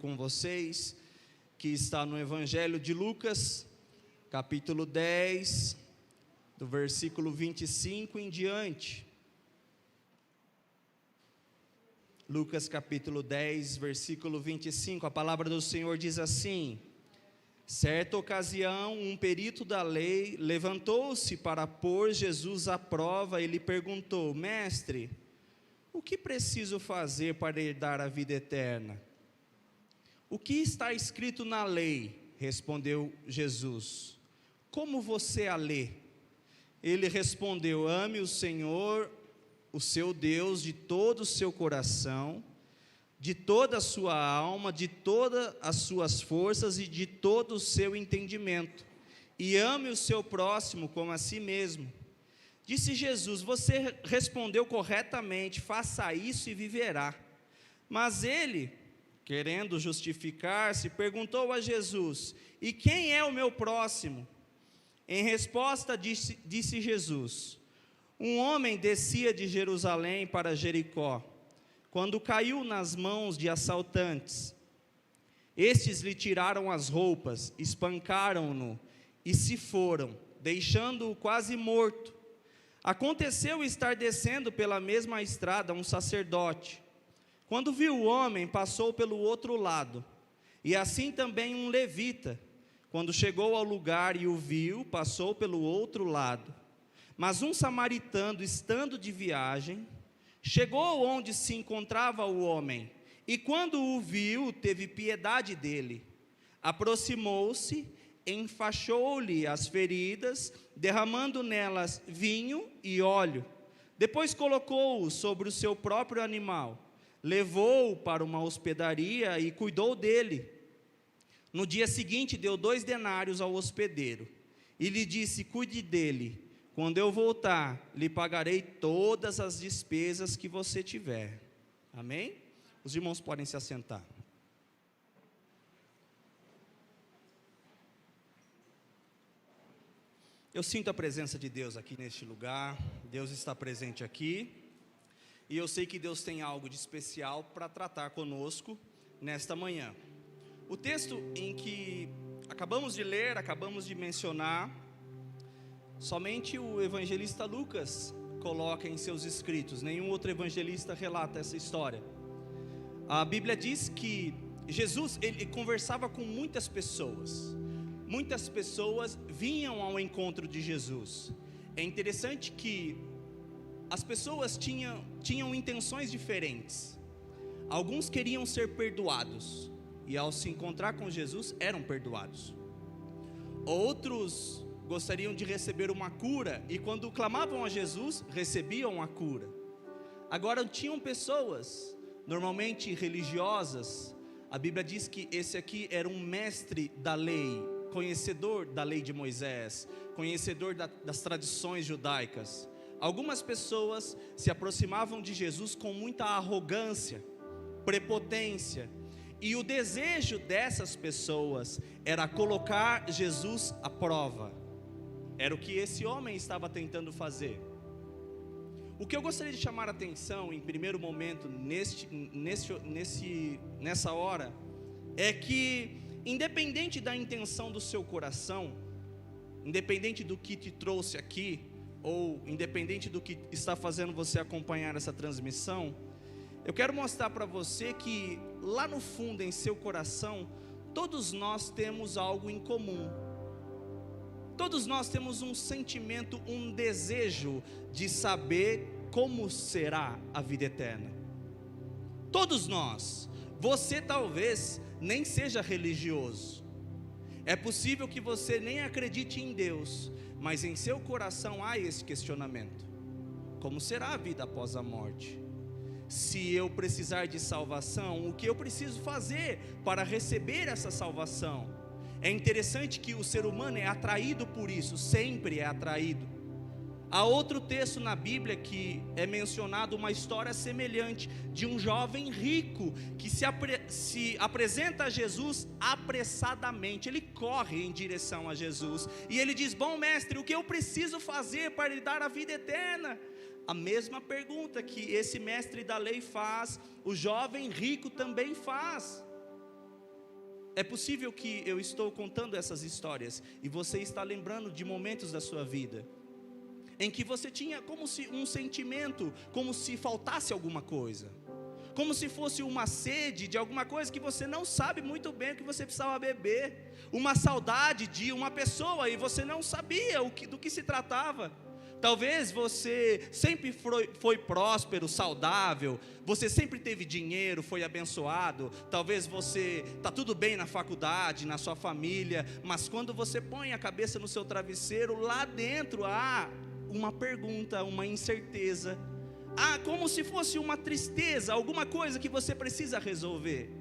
Com vocês, que está no Evangelho de Lucas, capítulo 10, do versículo 25 em diante. Lucas capítulo 10, versículo 25, a palavra do Senhor diz assim: certa ocasião, um perito da lei levantou-se para pôr Jesus à prova e lhe perguntou: mestre, o que preciso fazer para herdar a vida eterna? O que está escrito na lei? Respondeu Jesus. Como você a lê? Ele respondeu: ame o Senhor, o seu Deus, de todo o seu coração, de toda a sua alma, de todas as suas forças e de todo o seu entendimento. E ame o seu próximo como a si mesmo. Disse Jesus: você respondeu corretamente, faça isso e viverá. Mas ele, querendo justificar-se, perguntou a Jesus: e quem é o meu próximo? Em resposta disse Jesus: um homem descia de Jerusalém para Jericó, quando caiu nas mãos de assaltantes. Estes lhe tiraram as roupas, espancaram-no e se foram, deixando-o quase morto. Aconteceu estar descendo pela mesma estrada um sacerdote. Quando viu o homem, passou pelo outro lado, e assim também um levita. Quando chegou ao lugar e o viu, passou pelo outro lado. Mas um samaritano, estando de viagem, chegou onde se encontrava o homem, e quando o viu, teve piedade dele. Aproximou-se, enfaixou-lhe as feridas, derramando nelas vinho e óleo. Depois colocou-o sobre o seu próprio animal, levou-o para uma hospedaria e cuidou dele. No dia seguinte deu 2 denários ao hospedeiro e lhe disse: cuide dele, quando eu voltar lhe pagarei todas as despesas que você tiver. Amém? Os irmãos podem se assentar. Eu sinto a presença de Deus aqui neste lugar. Deus está presente aqui. E eu sei que Deus tem algo de especial para tratar conosco nesta manhã. O texto em que acabamos de ler, acabamos de mencionar, somente o evangelista Lucas coloca em seus escritos. Nenhum outro evangelista relata essa história. A Bíblia diz que Jesus, ele conversava com muitas pessoas. Muitas pessoas vinham ao encontro de Jesus. É interessante que as pessoas tinham intenções diferentes. Alguns queriam ser perdoados, e ao se encontrar com Jesus, eram perdoados. Outros gostariam de receber uma cura, e quando clamavam a Jesus, recebiam a cura. Agora, tinham pessoas, normalmente religiosas. A Bíblia diz que esse aqui era um mestre da lei, conhecedor da lei de Moisés, conhecedor das tradições judaicas. Algumas pessoas se aproximavam de Jesus com muita arrogância, prepotência, e o desejo dessas pessoas era colocar Jesus à prova. Era o que esse homem estava tentando fazer. O que eu gostaria de chamar a atenção em primeiro momento, nessa hora, é que independente da intenção do seu coração, independente do que te trouxe aqui, ou independente do que está fazendo você acompanhar essa transmissão, eu quero mostrar para você que lá no fundo, em seu coração, todos nós temos algo em comum. Todos nós temos um sentimento, um desejo de saber como será a vida eterna. Todos nós. Você talvez nem seja religioso. É possível que você nem acredite em Deus, mas em seu coração há esse questionamento: como será a vida após a morte? Se eu precisar de salvação, o que eu preciso fazer para receber essa salvação? É interessante que o ser humano é atraído por isso, sempre é atraído. Há outro texto na Bíblia que é mencionado uma história semelhante de um jovem rico que se apresenta a Jesus apressadamente. Ele corre em direção a Jesus e ele diz: bom mestre, o que eu preciso fazer para lhe dar a vida eterna? A mesma pergunta que esse mestre da lei faz, o jovem rico também faz. É possível que eu estou contando essas histórias e você está lembrando de momentos da sua vida em que você tinha como se um sentimento, como se faltasse alguma coisa, como se fosse uma sede de alguma coisa que você não sabe muito bem o que você precisava beber, uma saudade de uma pessoa e você não sabia do que se tratava. Talvez você sempre foi próspero, saudável, você sempre teve dinheiro, foi abençoado. Talvez você está tudo bem na faculdade, na sua família, mas quando você põe a cabeça no seu travesseiro, lá dentro há uma pergunta, uma incerteza, como se fosse uma tristeza, alguma coisa que você precisa resolver.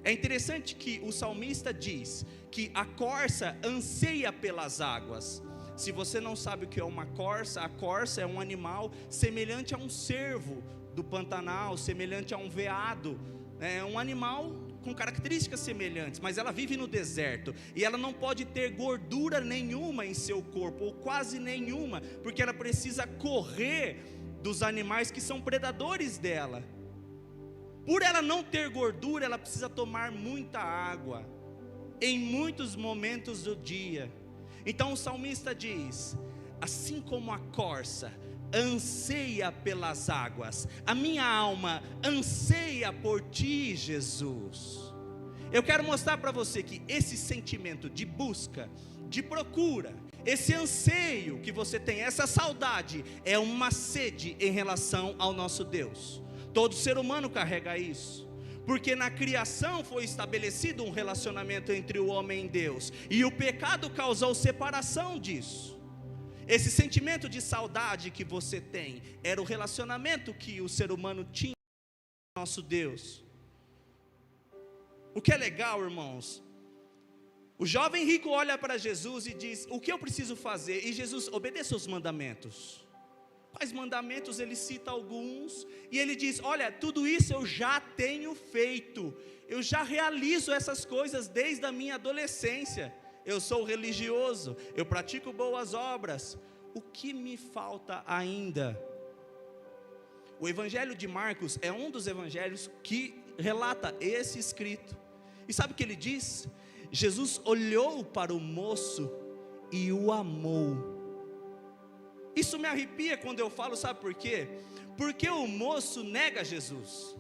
É interessante que o salmista diz que a corça anseia pelas águas. Se você não sabe o que é uma corça, a corça é um animal semelhante a um cervo do Pantanal, semelhante a um veado, é um animal com características semelhantes, mas ela vive no deserto, e ela não pode ter gordura nenhuma em seu corpo, ou quase nenhuma, porque ela precisa correr dos animais que são predadores dela. Por ela não ter gordura, ela precisa tomar muita água, em muitos momentos do dia. Então o salmista diz: assim como a corça anseia pelas águas, a minha alma anseia por ti, Jesus. Eu quero mostrar para você que esse sentimento de busca, de procura, esse anseio que você tem, essa saudade, é uma sede em relação ao nosso Deus. Todo ser humano carrega isso, porque na criação foi estabelecido um relacionamento entre o homem e Deus, e o pecado causou separação disso. Esse sentimento de saudade que você tem, era o relacionamento que o ser humano tinha com o nosso Deus. O que é legal, irmãos, o jovem rico olha para Jesus e diz: o que eu preciso fazer? E Jesus: obedeça os mandamentos. Quais mandamentos? Ele cita alguns, e ele diz: olha, tudo isso eu já tenho feito, eu já realizo essas coisas desde a minha adolescência, eu sou religioso, eu pratico boas obras, o que me falta ainda? O evangelho de Marcos é um dos evangelhos que relata esse escrito, e sabe o que ele diz? Jesus olhou para o moço e o amou. Isso me arrepia quando eu falo, sabe por quê? Porque o moço nega Jesus.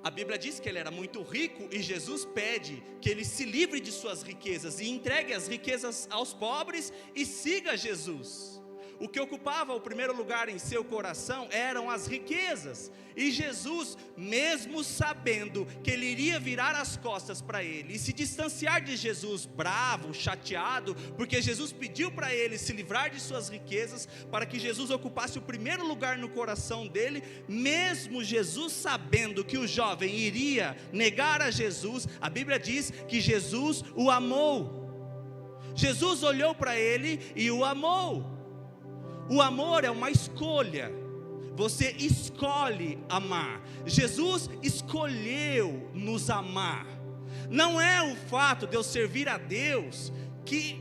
A Bíblia diz que ele era muito rico, e Jesus pede que ele se livre de suas riquezas e entregue as riquezas aos pobres e siga Jesus. O que ocupava o primeiro lugar em seu coração eram as riquezas, e Jesus, mesmo sabendo que ele iria virar as costas para ele e se distanciar de Jesus, bravo, chateado, porque Jesus pediu para ele se livrar de suas riquezas, para que Jesus ocupasse o primeiro lugar no coração dele, mesmo Jesus sabendo que o jovem iria negar a Jesus, a Bíblia diz que Jesus o amou. Jesus olhou para ele e o amou. O amor é uma escolha, você escolhe amar. Jesus escolheu nos amar. Não é o fato de eu servir a Deus que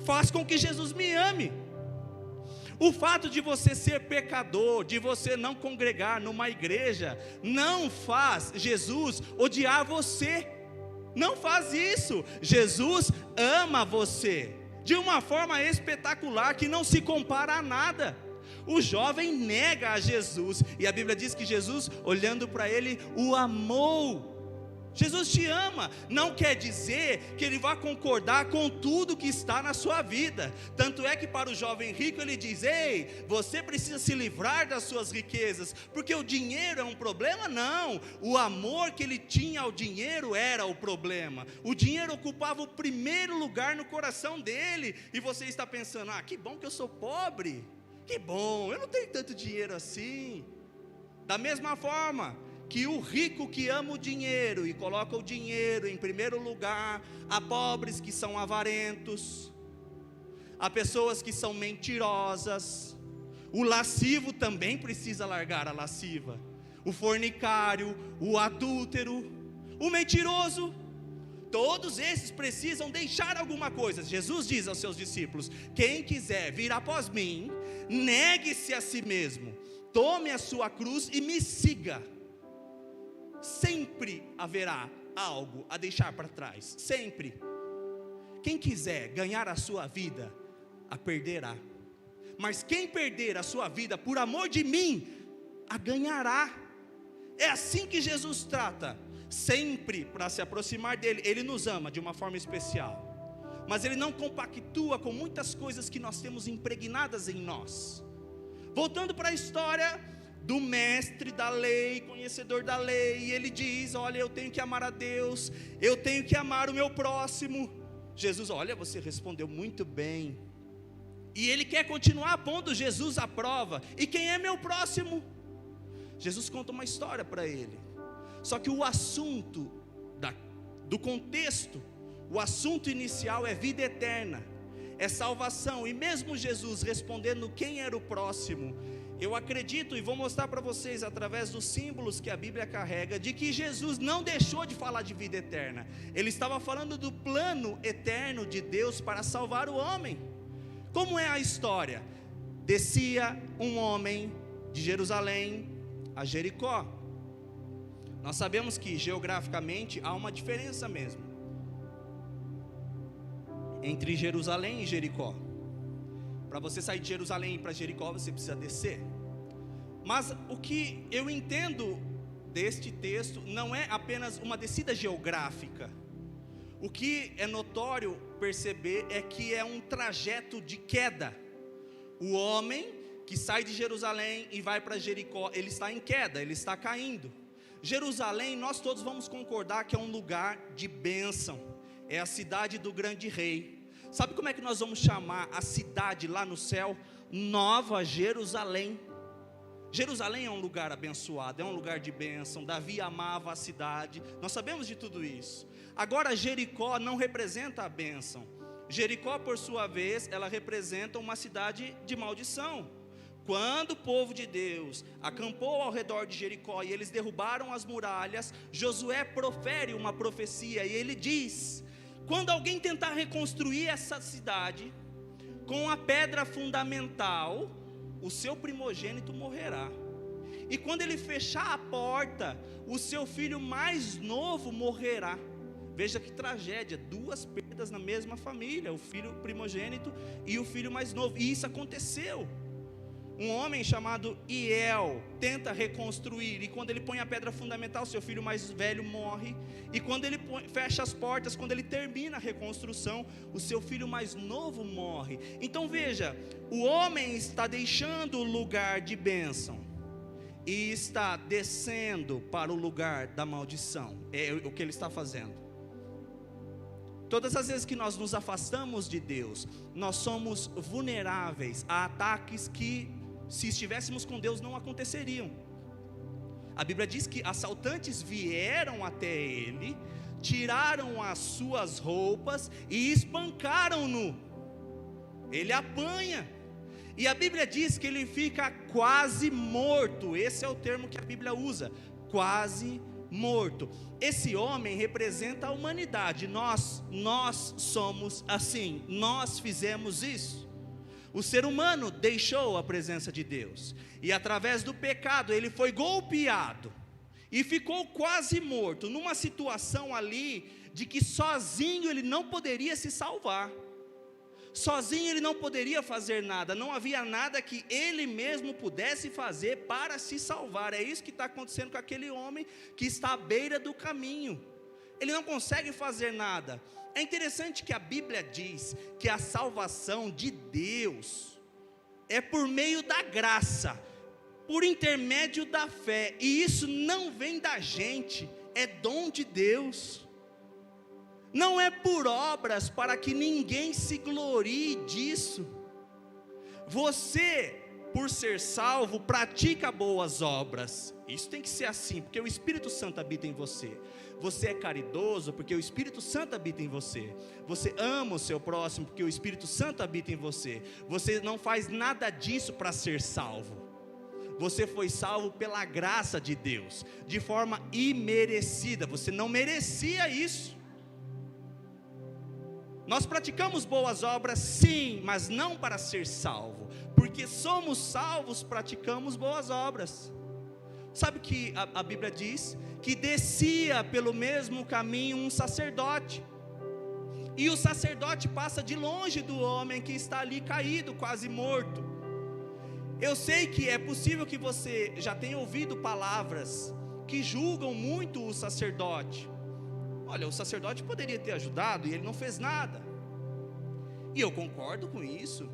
faz com que Jesus me ame. O fato de você ser pecador, de você não congregar numa igreja, não faz Jesus odiar você. Não faz isso. Jesus ama você de uma forma espetacular, que não se compara a nada. O jovem nega a Jesus, e a Bíblia diz que Jesus, olhando para ele, o amou. Jesus te ama, não quer dizer que ele vai concordar com tudo que está na sua vida. Tanto é que para o jovem rico ele diz: ei, você precisa se livrar das suas riquezas, porque o dinheiro é um problema? Não, o amor que ele tinha ao dinheiro era o problema. O dinheiro ocupava o primeiro lugar no coração dele, e você está pensando: que bom que eu sou pobre, que bom, eu não tenho tanto dinheiro assim. Da mesma forma que o rico que ama o dinheiro e coloca o dinheiro em primeiro lugar, há pobres que são avarentos, há pessoas que são mentirosas, o lascivo também precisa largar a lasciva, o fornicário, o adúltero, o mentiroso, todos esses precisam deixar alguma coisa. Jesus diz aos seus discípulos: quem quiser vir após mim, negue-se a si mesmo, tome a sua cruz e me siga. Sempre haverá algo a deixar para trás, sempre. Quem quiser ganhar a sua vida, a perderá. Mas quem perder a sua vida por amor de mim, a ganhará. É assim que Jesus trata, sempre para se aproximar dele. Ele nos ama de uma forma especial, mas ele não compactua com muitas coisas que nós temos impregnadas em nós. Voltando para a história do mestre da lei, conhecedor da lei, e ele diz: olha, eu tenho que amar a Deus, eu tenho que amar o meu próximo. Jesus: olha, você respondeu muito bem. E ele quer continuar pondo Jesus à prova. E quem é meu próximo? Jesus conta uma história para ele. Só que o assunto do contexto, o assunto inicial é vida eterna, é salvação. E mesmo Jesus respondendo quem era o próximo, eu acredito, e vou mostrar para vocês através dos símbolos que a Bíblia carrega, de que Jesus não deixou de falar de vida eterna. Ele estava falando do plano eterno de Deus para salvar o homem. Como é a história? Descia um homem de Jerusalém a Jericó. Nós sabemos que geograficamente há uma diferença mesmo entre Jerusalém e Jericó. Para você sair de Jerusalém para Jericó, você precisa descer. Mas o que eu entendo deste texto não é apenas uma descida geográfica. O que é notório perceber é que é um trajeto de queda. O homem que sai de Jerusalém e vai para Jericó, ele está em queda, ele está caindo. Jerusalém, nós todos vamos concordar que é um lugar de bênção, é a cidade do grande rei. Sabe como é que nós vamos chamar a cidade lá no céu? Nova Jerusalém. Jerusalém é um lugar abençoado, é um lugar de bênção. Davi amava a cidade, nós sabemos de tudo isso. Agora Jericó não representa a bênção. Jericó, por sua vez, ela representa uma cidade de maldição. Quando o povo de Deus acampou ao redor de Jericó e eles derrubaram as muralhas, Josué profere uma profecia e ele diz: quando alguém tentar reconstruir essa cidade com a pedra fundamental, o seu primogênito morrerá. E quando ele fechar a porta, o seu filho mais novo morrerá. Veja que tragédia, duas perdas na mesma família, o filho primogênito e o filho mais novo. E isso aconteceu. Um homem chamado Iel tenta reconstruir, e quando ele põe a pedra fundamental, seu filho mais velho morre. E quando ele fecha as portas, quando ele termina a reconstrução, o seu filho mais novo morre. Então veja, o homem está deixando o lugar de bênção e está descendo para o lugar da maldição. É o que ele está fazendo. Todas as vezes que nós nos afastamos de Deus, nós somos vulneráveis a ataques que, se estivéssemos com Deus, não aconteceriam. A Bíblia diz que assaltantes vieram até ele, tiraram as suas roupas e espancaram-no. Ele apanha. E a Bíblia diz que ele fica quase morto. Esse é o termo que a Bíblia usa, quase morto. Esse homem representa a humanidade. Nós somos assim, nós fizemos isso. O ser humano deixou a presença de Deus, e através do pecado ele foi golpeado, e ficou quase morto, numa situação ali, de que sozinho ele não poderia se salvar, sozinho ele não poderia fazer nada, não havia nada que ele mesmo pudesse fazer para se salvar. É isso que está acontecendo com aquele homem que está à beira do caminho, ele não consegue fazer nada. É interessante que a Bíblia diz que a salvação de Deus é por meio da graça, por intermédio da fé, e isso não vem da gente, é dom de Deus, não é por obras para que ninguém se glorie disso. Você, por ser salvo, pratica boas obras, isso tem que ser assim, porque o Espírito Santo habita em você. Você é caridoso porque o Espírito Santo habita em você. Você ama o seu próximo porque o Espírito Santo habita em você. Você não faz nada disso para ser salvo. Você foi salvo pela graça de Deus, de forma imerecida. Você não merecia isso. Nós praticamos boas obras, sim, mas não para ser salvo. Porque somos salvos, praticamos boas obras. Sabe que a Bíblia diz? Que descia pelo mesmo caminho um sacerdote, e o sacerdote passa de longe do homem que está ali caído, quase morto. Eu sei que é possível que você já tenha ouvido palavras que julgam muito o sacerdote. Olha, o sacerdote poderia ter ajudado e ele não fez nada. E eu concordo com isso.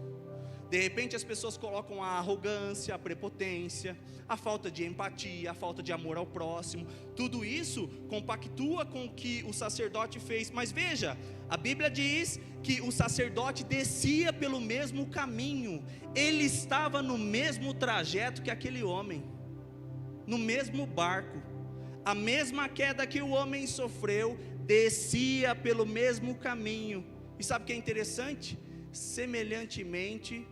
De repente as pessoas colocam a arrogância, a prepotência, a falta de empatia, a falta de amor ao próximo. Tudo isso compactua com o que o sacerdote fez. Mas veja, a Bíblia diz que o sacerdote descia pelo mesmo caminho. Ele estava no mesmo trajeto que aquele homem, no mesmo barco. A mesma queda que o homem sofreu, descia pelo mesmo caminho. E sabe o que é interessante? Semelhantemente,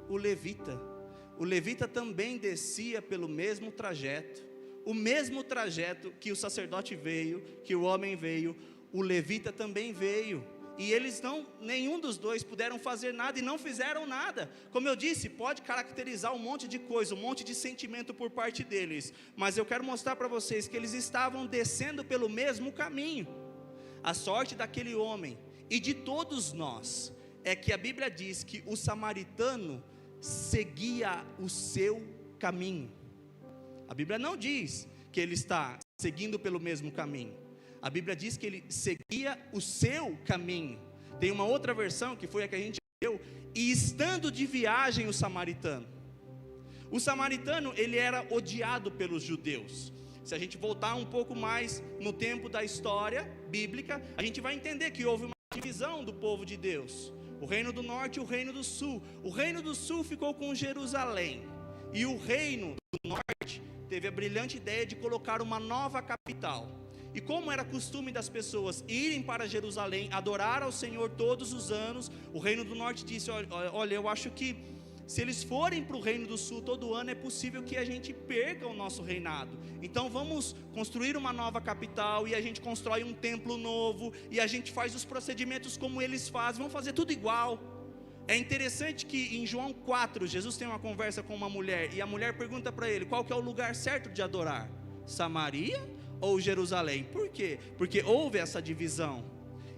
o levita também descia pelo mesmo trajeto. O mesmo trajeto que o sacerdote veio, que o homem veio, o levita também veio. E eles nenhum dos dois puderam fazer nada e não fizeram nada. Como eu disse, pode caracterizar um monte de coisa, um monte de sentimento por parte deles. Mas eu quero mostrar para vocês que eles estavam descendo pelo mesmo caminho. A sorte daquele homem e de todos nós é que a Bíblia diz que o samaritano seguia o seu caminho. A Bíblia não diz que ele está seguindo pelo mesmo caminho. A Bíblia diz que ele seguia o seu caminho. Tem uma outra versão que foi a que a gente leu. E estando de viagem o samaritano, ele era odiado pelos judeus. Se a gente voltar um pouco mais no tempo da história bíblica, a gente vai entender que houve uma divisão do povo de Deus. O reino do norte e o reino do sul. O reino do sul ficou com Jerusalém. E o reino do norte teve a brilhante ideia de colocar uma nova capital. E como era costume das pessoas irem para Jerusalém, adorar ao Senhor todos os anos, o reino do norte disse, olha, eu acho que se eles forem para o reino do sul todo ano, é possível que a gente perca o nosso reinado. Então vamos construir uma nova capital, e a gente constrói um templo novo, e a gente faz os procedimentos como eles fazem, vamos fazer tudo igual. É interessante que em João 4, Jesus tem uma conversa com uma mulher, e a mulher pergunta para ele, qual que é o lugar certo de adorar? Samaria ou Jerusalém? Por quê? Porque houve essa divisão.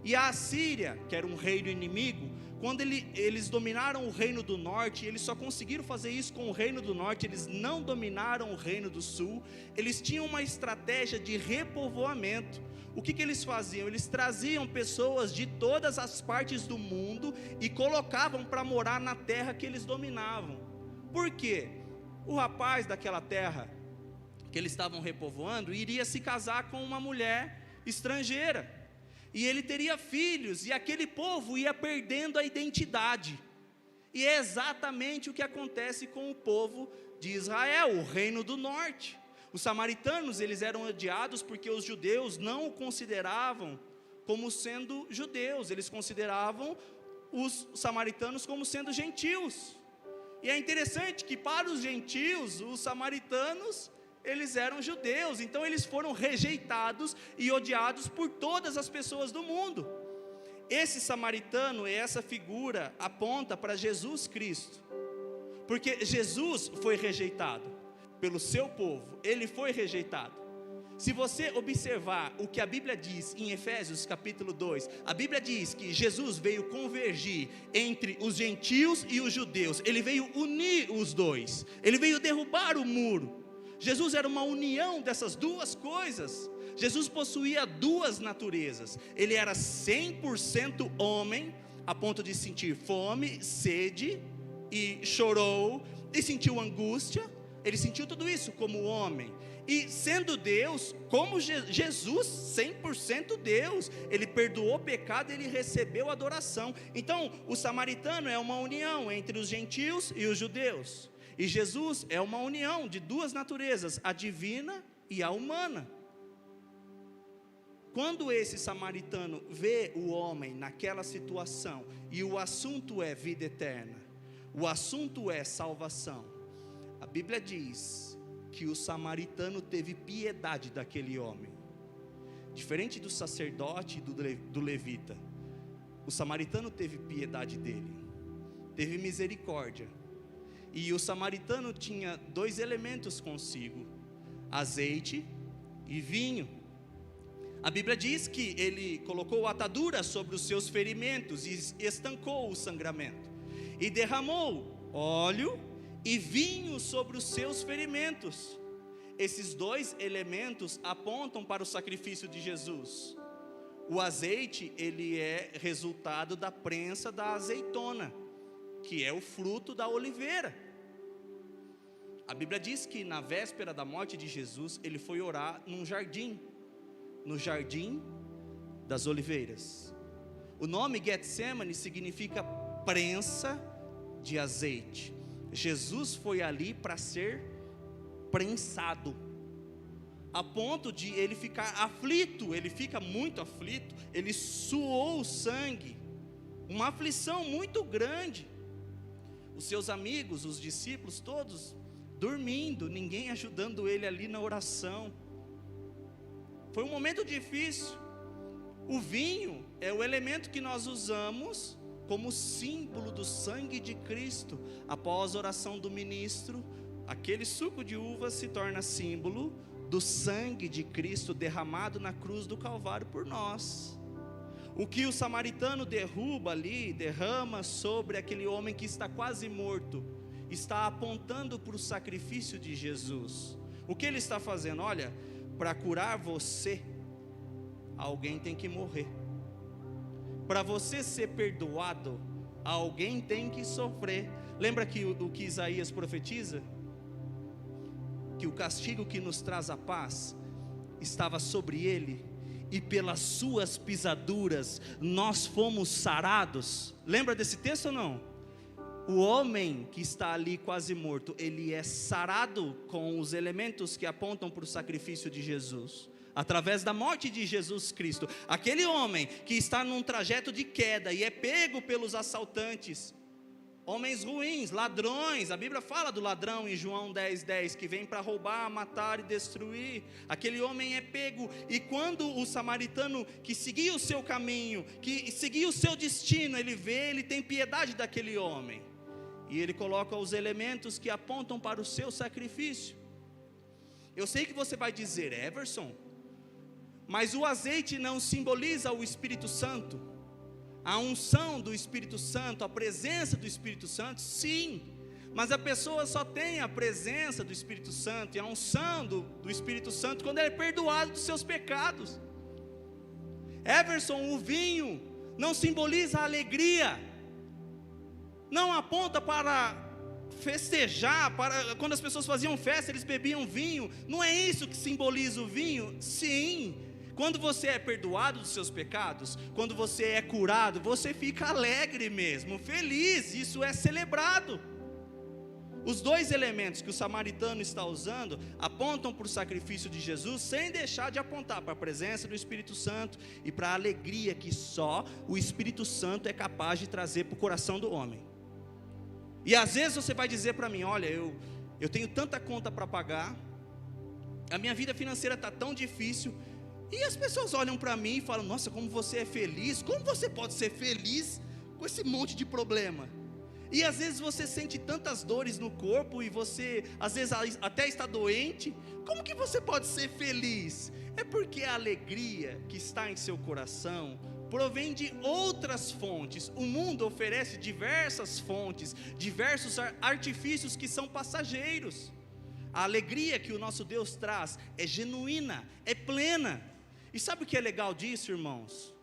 E a Assíria, que era um reino inimigo, quando eles dominaram o reino do norte, eles só conseguiram fazer isso com o reino do norte, eles não dominaram o reino do sul. Eles tinham uma estratégia de repovoamento. O que eles faziam? Eles traziam pessoas de todas as partes do mundo e colocavam para morar na terra que eles dominavam. Por quê? O rapaz daquela terra que eles estavam repovoando iria se casar com uma mulher estrangeira, e ele teria filhos, e aquele povo ia perdendo a identidade. E é exatamente o que acontece com o povo de Israel, o reino do norte. Os samaritanos, eles eram odiados porque os judeus não o consideravam como sendo judeus, eles consideravam os samaritanos como sendo gentios. E é interessante que para os gentios, os samaritanos, eles eram judeus, então eles foram rejeitados e odiados por todas as pessoas do mundo. Esse samaritano, essa figura, aponta para Jesus Cristo, porque Jesus foi rejeitado pelo seu povo, ele foi rejeitado. Se você observar o que a Bíblia diz em Efésios capítulo 2, a Bíblia diz que Jesus veio convergir entre os gentios e os judeus, ele veio unir os dois, ele veio derrubar o muro. Jesus era uma união dessas duas coisas. Jesus possuía duas naturezas. Ele era 100% homem, a ponto de sentir fome, sede, e chorou, e sentiu angústia. Ele sentiu tudo isso como homem. E sendo Deus, como Jesus, 100% Deus, ele perdoou o pecado, ele recebeu adoração. Então, o samaritano é uma união entre os gentios e os judeus. E Jesus é uma união de duas naturezas, a divina e a humana. Quando esse samaritano vê o homem naquela situação, e o assunto é vida eterna, o assunto é salvação, a Bíblia diz que o samaritano teve piedade daquele homem. Diferente do sacerdote e do levita, o samaritano teve piedade dele, teve misericórdia. E o samaritano tinha dois elementos consigo: azeite e vinho. A Bíblia diz que ele colocou atadura sobre os seus ferimentos e estancou o sangramento, e derramou óleo e vinho sobre os seus ferimentos. Esses dois elementos apontam para o sacrifício de Jesus. O azeite, ele é resultado da prensa da azeitona, que é o fruto da oliveira. A Bíblia diz que na véspera da morte de Jesus, ele foi orar num jardim, no jardim das oliveiras. O nome Getsemane significa prensa de azeite. Jesus foi ali para ser prensado, a ponto de ele ficar aflito. Ele fica muito aflito, ele suou o sangue, uma aflição muito grande. Os seus amigos, os discípulos, todos dormindo, ninguém ajudando ele ali na oração. Foi um momento difícil. O vinho é o elemento que nós usamos como símbolo do sangue de Cristo. Após a oração do ministro, aquele suco de uva se torna símbolo do sangue de Cristo derramado na cruz do Calvário por nós. O que o samaritano derrama sobre aquele homem que está quase morto, está apontando para o sacrifício de Jesus. O que ele está fazendo? Olha, para curar você, alguém tem que morrer. Para você ser perdoado, alguém tem que sofrer. Lembra que o que Isaías profetiza? Que o castigo que nos traz a paz estava sobre ele, e pelas suas pisaduras nós fomos sarados. Lembra desse texto ou não? O homem que está ali quase morto, ele é sarado com os elementos que apontam para o sacrifício de Jesus, através da morte de Jesus Cristo. Aquele homem que está num trajeto de queda e é pego pelos assaltantes, homens ruins, ladrões. A Bíblia fala do ladrão em João 10:10, que vem para roubar, matar e destruir. Aquele homem é pego, e quando o samaritano que seguia o seu caminho, que seguia o seu destino, ele vê, ele tem piedade daquele homem, e ele coloca os elementos que apontam para o seu sacrifício. Eu sei que você vai dizer: Everson, mas o azeite não simboliza o Espírito Santo? A unção do Espírito Santo, a presença do Espírito Santo? Sim, mas a pessoa só tem a presença do Espírito Santo e a unção do Espírito Santo quando ela é perdoado dos seus pecados. Everson, o vinho não simboliza a alegria, não aponta para festejar, para quando as pessoas faziam festa, eles bebiam vinho. Não é isso que simboliza o vinho? Sim. Quando você é perdoado dos seus pecados, quando você é curado, você fica alegre mesmo, feliz, isso é celebrado. Os dois elementos que o samaritano está usando apontam para o sacrifício de Jesus, sem deixar de apontar para a presença do Espírito Santo e para a alegria que só o Espírito Santo é capaz de trazer para o coração do homem. E às vezes você vai dizer para mim: olha, eu tenho tanta conta para pagar, a minha vida financeira está tão difícil, e as pessoas olham para mim e falam: nossa, como você é feliz, como você pode ser feliz com esse monte de problema? E às vezes você sente tantas dores no corpo, e você às vezes até está doente, como que você pode ser feliz? É porque a alegria que está em seu coração provém de outras fontes. O mundo oferece diversas fontes, diversos artifícios que são passageiros. A alegria que o nosso Deus traz é genuína, é plena. E sabe o que é legal disso, irmãos?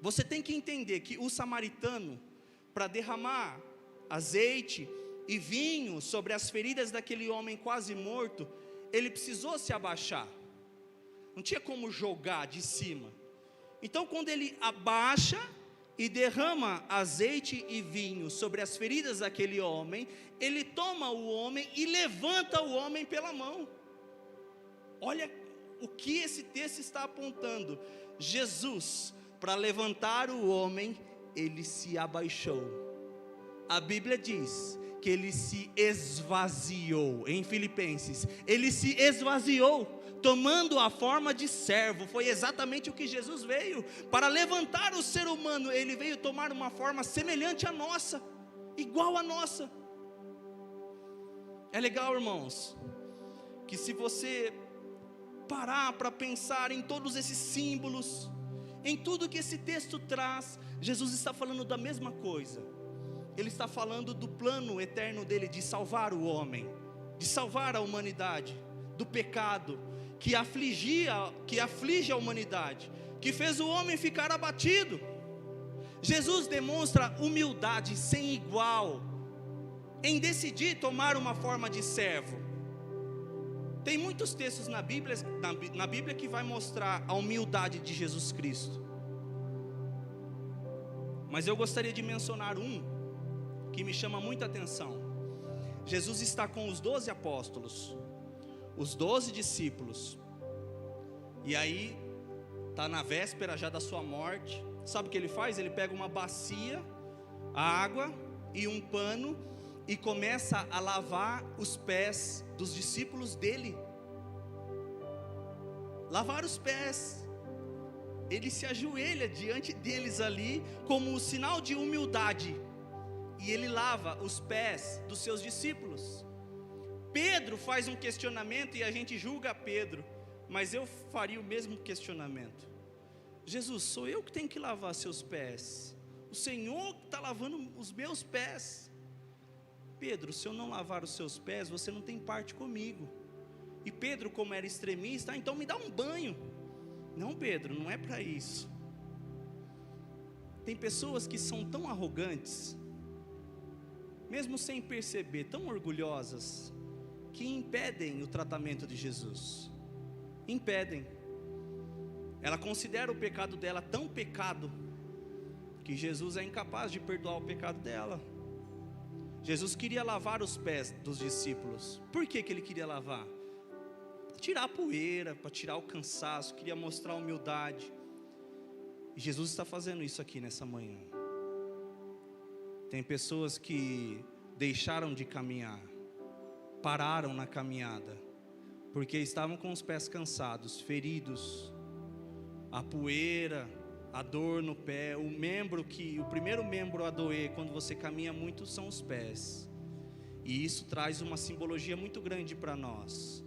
Você tem que entender que o samaritano, para derramar azeite e vinho sobre as feridas daquele homem quase morto, ele precisou se abaixar, não tinha como jogar de cima. Então quando ele abaixa e derrama azeite e vinho sobre as feridas daquele homem, ele toma o homem e levanta o homem pela mão. Olha o que esse texto está apontando. Jesus, para levantar o homem, ele se abaixou. A Bíblia diz que ele se esvaziou. Em Filipenses, ele se esvaziou, tomando a forma de servo. Foi exatamente o que Jesus veio. Para levantar o ser humano, ele veio tomar uma forma semelhante à nossa, igual à nossa. É legal, irmãos, que se você parar para pensar em todos esses símbolos, em tudo que esse texto traz, Jesus está falando da mesma coisa. Ele está falando do plano eterno dele de salvar o homem, de salvar a humanidade do pecado que aflige a humanidade, que fez o homem ficar abatido. Jesus demonstra humildade sem igual em decidir tomar uma forma de servo. Tem muitos textos na Bíblia que vai mostrar a humildade de Jesus Cristo, mas eu gostaria de mencionar um que me chama muita atenção. Jesus está com os 12 apóstolos, os 12 discípulos, e aí está na véspera já da sua morte. Sabe o que ele faz? Ele pega uma bacia, a água e um pano, e começa a lavar os pés dos discípulos dele. Lavar os pés. Ele se ajoelha diante deles ali, como um sinal de humildade, e ele lava os pés dos seus discípulos. Pedro faz um questionamento e a gente julga Pedro, mas eu faria o mesmo questionamento. Jesus, sou eu que tenho que lavar seus pés? O Senhor que está lavando os meus pés? Pedro, se eu não lavar os seus pés, você não tem parte comigo. E Pedro, como era extremista, então me dá um banho. Não, Pedro, não é para isso. Tem pessoas que são tão arrogantes, mesmo sem perceber, tão orgulhosas, que impedem o tratamento de Jesus. Impedem. Ela considera o pecado dela tão pecado, que Jesus é incapaz de perdoar o pecado dela. Jesus queria lavar os pés dos discípulos. Por que ele queria lavar? Para tirar a poeira, para tirar o cansaço, queria mostrar humildade. E Jesus está fazendo isso aqui nessa manhã. Tem pessoas que deixaram de caminhar, pararam na caminhada, porque estavam com os pés cansados, feridos, a poeira, a dor no pé. O primeiro membro a doer quando você caminha muito são os pés, e isso traz uma simbologia muito grande para nós.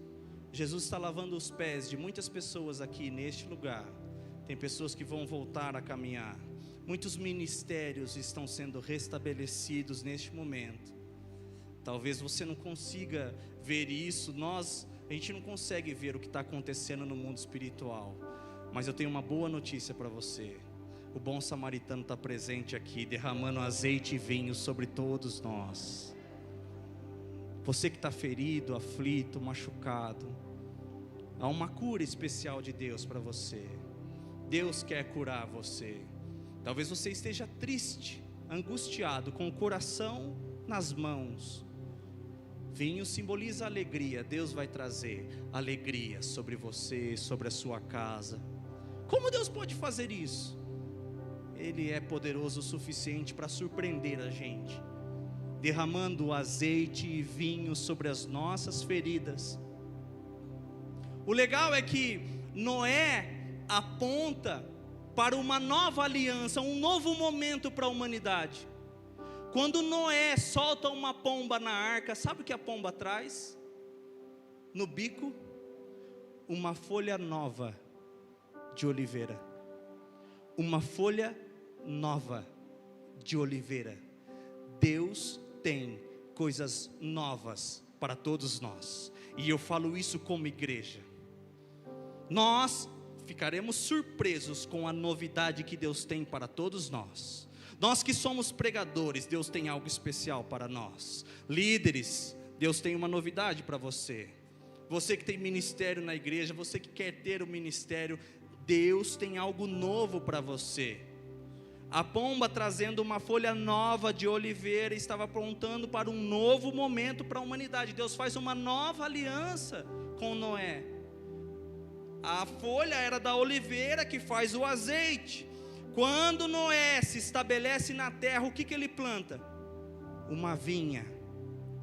Jesus está lavando os pés de muitas pessoas aqui neste lugar. Tem pessoas que vão voltar a caminhar. Muitos ministérios estão sendo restabelecidos neste momento. Talvez você não consiga ver isso. A gente não consegue ver o que está acontecendo no mundo espiritual. Mas eu tenho uma boa notícia para você. O bom samaritano está presente aqui, derramando azeite e vinho sobre todos nós. Você que está ferido, aflito, machucado, há uma cura especial de Deus para você. Deus quer curar você. Talvez você esteja triste, angustiado, com o coração nas mãos. Vinho simboliza alegria. Deus vai trazer alegria sobre você, sobre a sua casa. Como Deus pode fazer isso? Ele é poderoso o suficiente para surpreender a gente, derramando azeite e vinho sobre as nossas feridas. O legal é que Noé aponta para uma nova aliança, um novo momento para a humanidade. Quando Noé solta uma pomba na arca, sabe o que a pomba traz? No bico, uma folha nova de oliveira. Uma folha nova de oliveira. Deus tem coisas novas para todos nós, e eu falo isso como igreja. Nós ficaremos surpresos com a novidade que Deus tem para todos nós. Nós que somos pregadores, Deus tem algo especial para nós. Líderes, Deus tem uma novidade para você. Você que tem ministério na igreja, você que quer ter o ministério, Deus tem algo novo para você. A pomba, trazendo uma folha nova de oliveira, estava apontando para um novo momento para a humanidade. Deus faz uma nova aliança com Noé. A folha era da oliveira que faz o azeite. Quando Noé se estabelece na terra, o que ele planta? Uma vinha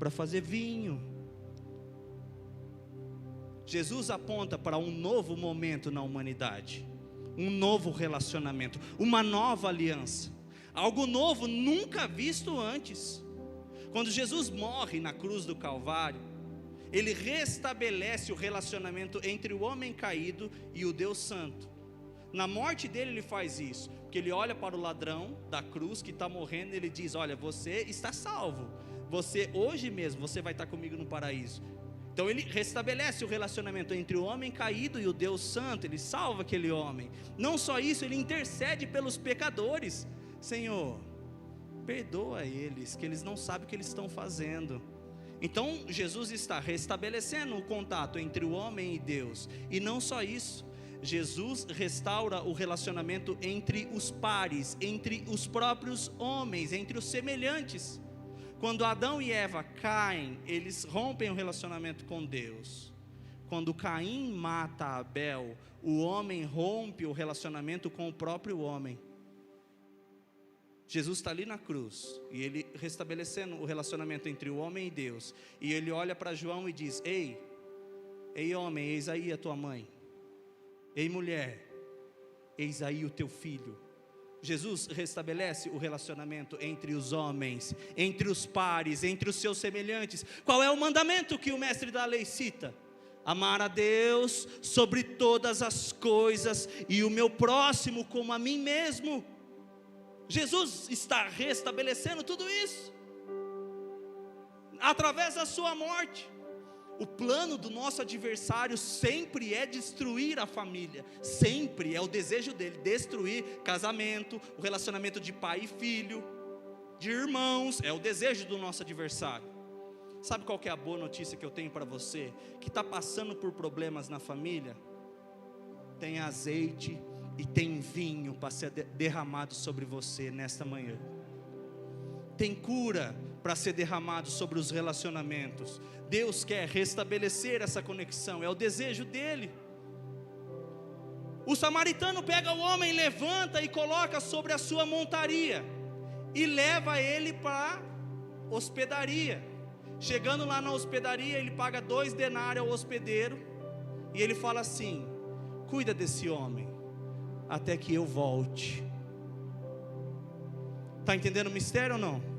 para fazer vinho. Jesus aponta para um novo momento na humanidade, um novo relacionamento, uma nova aliança, algo novo nunca visto antes. Quando Jesus morre na cruz do Calvário, Ele restabelece o relacionamento entre o homem caído e o Deus Santo. Na morte dele ele faz isso, porque ele olha para o ladrão da cruz que está morrendo e ele diz: olha, você está salvo, você hoje mesmo, você vai estar comigo no paraíso. Então ele restabelece o relacionamento entre o homem caído e o Deus Santo, ele salva aquele homem. Não só isso, ele intercede pelos pecadores. Senhor, perdoa eles, que eles não sabem o que eles estão fazendo. Então Jesus está restabelecendo o contato entre o homem e Deus. E não só isso, Jesus restaura o relacionamento entre os pares, entre os próprios homens, entre os semelhantes. Quando Adão e Eva caem, eles rompem o relacionamento com Deus. Quando Caim mata Abel, o homem rompe o relacionamento com o próprio homem. Jesus está ali na cruz, e ele restabelecendo o relacionamento entre o homem e Deus. E ele olha para João e diz: ei homem, eis aí a tua mãe. Ei mulher, eis aí o teu filho. Jesus restabelece o relacionamento entre os homens, entre os pares, entre os seus semelhantes. Qual é o mandamento que o mestre da lei cita? Amar a Deus sobre todas as coisas e o meu próximo como a mim mesmo. Jesus está restabelecendo tudo isso através da sua morte. O plano do nosso adversário sempre é destruir a família, sempre é o desejo dele, destruir casamento, o relacionamento de pai e filho, de irmãos, é o desejo do nosso adversário. Sabe qual que é a boa notícia que eu tenho para você, que está passando por problemas na família? Tem azeite e tem vinho para ser derramado sobre você nesta manhã. Tem cura para ser derramado sobre os relacionamentos. Deus quer restabelecer essa conexão, é o desejo dele. O samaritano pega o homem, levanta e coloca sobre a sua montaria e leva ele para a hospedaria. Chegando lá na hospedaria, ele paga 2 denários ao hospedeiro e ele fala assim: cuida desse homem até que eu volte. Está entendendo o mistério ou não?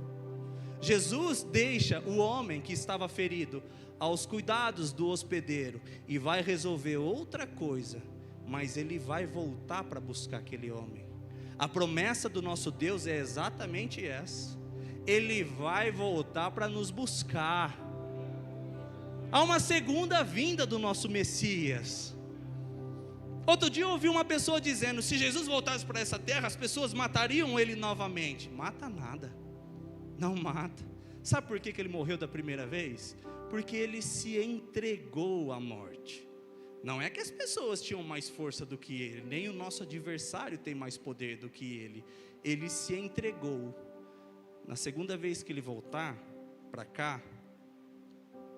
Jesus deixa o homem que estava ferido aos cuidados do hospedeiro e vai resolver outra coisa, mas ele vai voltar para buscar aquele homem. A promessa do nosso Deus é exatamente essa: ele vai voltar para nos buscar. Há uma segunda vinda do nosso Messias. Outro dia eu ouvi uma pessoa dizendo: se Jesus voltasse para essa terra, as pessoas matariam ele novamente. Mata nada, não mata. Sabe por que ele morreu da primeira vez? Porque ele se entregou à morte. Não é que as pessoas tinham mais força do que ele, nem o nosso adversário tem mais poder do que ele. Ele se entregou. Na segunda vez que ele voltar para cá,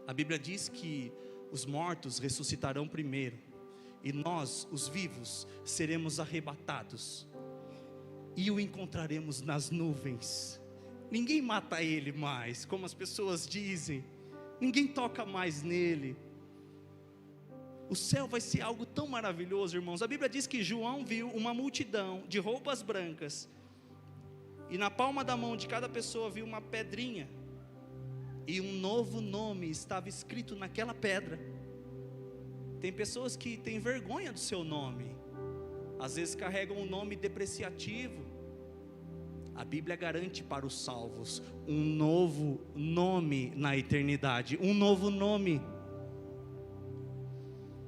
a Bíblia diz que os mortos ressuscitarão primeiro, e nós, os vivos, seremos arrebatados e o encontraremos nas nuvens. Ninguém mata ele mais, como as pessoas dizem. Ninguém toca mais nele. O céu vai ser algo tão maravilhoso, irmãos. A Bíblia diz que João viu uma multidão de roupas brancas, e na palma da mão de cada pessoa viu uma pedrinha, e um novo nome estava escrito naquela pedra. Tem pessoas que têm vergonha do seu nome, às vezes carregam um nome depreciativo. A Bíblia garante para os salvos um novo nome na eternidade, um novo nome.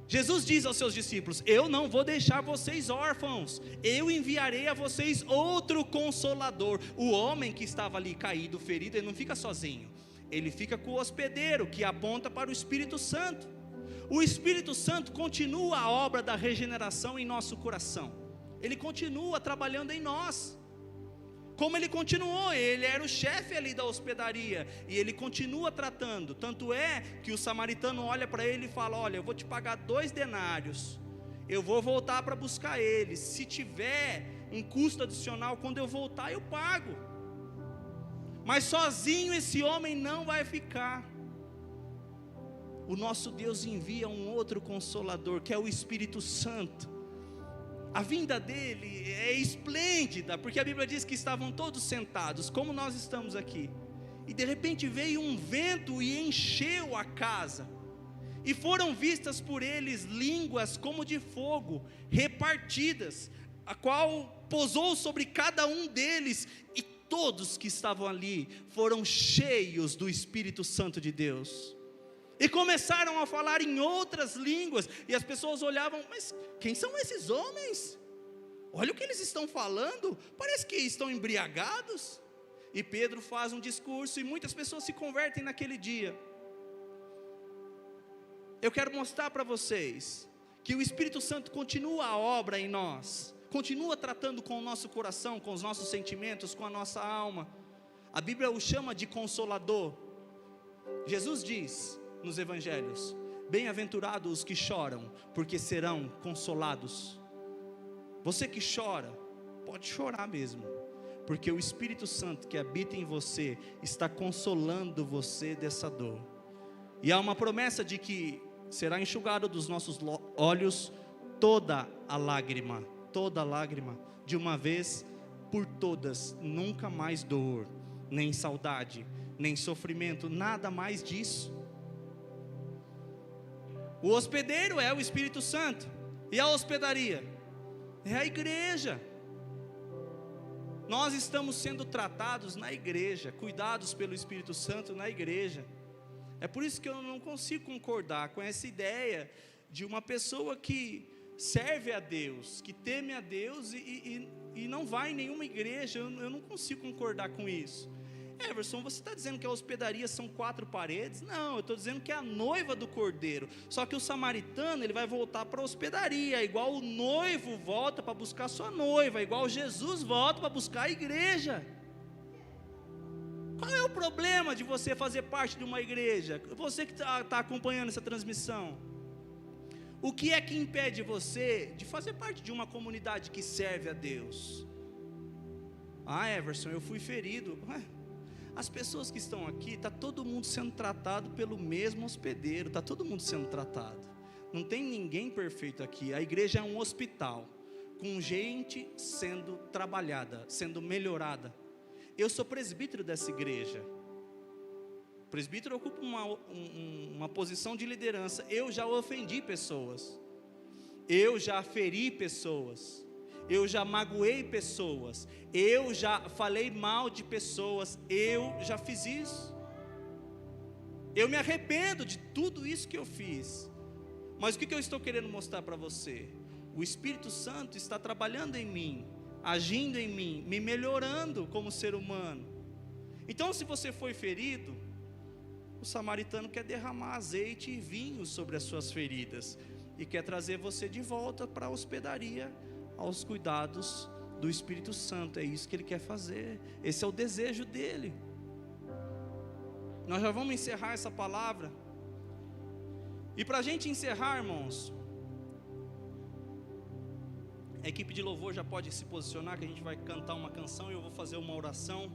Jesus diz aos seus discípulos: eu não vou deixar vocês órfãos, eu enviarei a vocês outro consolador. O homem que estava ali caído, ferido, ele não fica sozinho, ele fica com o hospedeiro, que aponta para o Espírito Santo. O Espírito Santo continua a obra da regeneração em nosso coração, ele continua trabalhando em nós. Como ele continuou, ele era o chefe ali da hospedaria, e ele continua tratando. Tanto é que o samaritano olha para ele e fala: olha, eu vou te pagar 2 denários, eu vou voltar para buscar ele, se tiver um custo adicional, quando eu voltar eu pago. Mas sozinho esse homem não vai ficar. O nosso Deus envia um outro consolador, que é o Espírito Santo. A vinda dele é esplêndida, porque a Bíblia diz que estavam todos sentados, como nós estamos aqui, e de repente veio um vento e encheu a casa. E foram vistas por eles línguas como de fogo, repartidas, a qual pousou sobre cada um deles, e todos que estavam ali foram cheios do Espírito Santo de Deus, e começaram a falar em outras línguas, e as pessoas olhavam, mas quem são esses homens? Olha o que eles estão falando, parece que estão embriagados. E Pedro faz um discurso, e muitas pessoas se convertem naquele dia. Eu quero mostrar para vocês, que o Espírito Santo continua a obra em nós, continua tratando com o nosso coração, com os nossos sentimentos, com a nossa alma. A Bíblia o chama de Consolador. Jesus diz nos Evangelhos: bem-aventurados os que choram, porque serão consolados. Você que chora, pode chorar mesmo, porque o Espírito Santo que habita em você, está consolando você dessa dor. E há uma promessa de que será enxugado dos nossos olhos toda a lágrima, de uma vez por todas, nunca mais dor, nem saudade, nem sofrimento, nada mais disso. O hospedeiro é o Espírito Santo, e a hospedaria é a igreja. Nós estamos sendo tratados na igreja, cuidados pelo Espírito Santo na igreja. É por isso que eu não consigo concordar com essa ideia de uma pessoa que serve a Deus, que teme a Deus e não vai em nenhuma igreja. Eu não consigo concordar com isso. Everson, você está dizendo que a hospedaria são 4 paredes? Não, eu estou dizendo que é a noiva do Cordeiro. Só que o samaritano, ele vai voltar para a hospedaria, igual o noivo volta para buscar sua noiva, igual Jesus volta para buscar a igreja. Qual é o problema de você fazer parte de uma igreja? Você que está acompanhando essa transmissão, o que é que impede você de fazer parte de uma comunidade que serve a Deus? Ah, Everson, eu fui ferido. As pessoas que estão aqui, está todo mundo sendo tratado pelo mesmo hospedeiro, está todo mundo sendo tratado. Não tem ninguém perfeito aqui. A igreja é um hospital, com gente sendo trabalhada, sendo melhorada. Eu sou presbítero dessa igreja. O presbítero ocupa uma posição de liderança. Eu já ofendi pessoas, eu já feri pessoas, eu já magoei pessoas, eu já falei mal de pessoas, eu já fiz isso. Eu me arrependo de tudo isso que eu fiz. Mas o que eu estou querendo mostrar para você? O Espírito Santo está trabalhando em mim, agindo em mim, me melhorando como ser humano. Então, se você foi ferido, o samaritano quer derramar azeite e vinho sobre as suas feridas, e quer trazer você de volta para a hospedaria, aos cuidados do Espírito Santo. É isso que ele quer fazer, esse é o desejo dele. Nós já vamos encerrar essa palavra, e para a gente encerrar, irmãos, a equipe de louvor já pode se posicionar, que a gente vai cantar uma canção e eu vou fazer uma oração.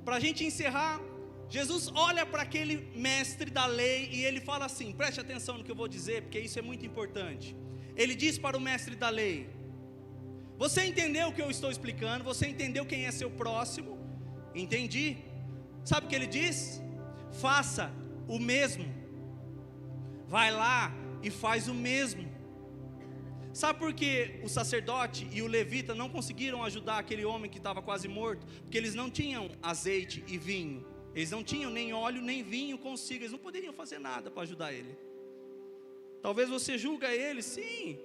Para a gente encerrar, Jesus olha para aquele mestre da lei e ele fala assim, preste atenção no que eu vou dizer, porque isso é muito importante. Ele diz para o mestre da lei: você entendeu o que eu estou explicando? Você entendeu quem é seu próximo? Entendi. Sabe o que ele diz? Faça o mesmo. Vai lá e faz o mesmo. Sabe por que o sacerdote e o levita não conseguiram ajudar aquele homem que estava quase morto? Porque eles não tinham azeite e vinho, eles não tinham nem óleo nem vinho consigo, eles não poderiam fazer nada para ajudar ele. Talvez você julga ele, sim,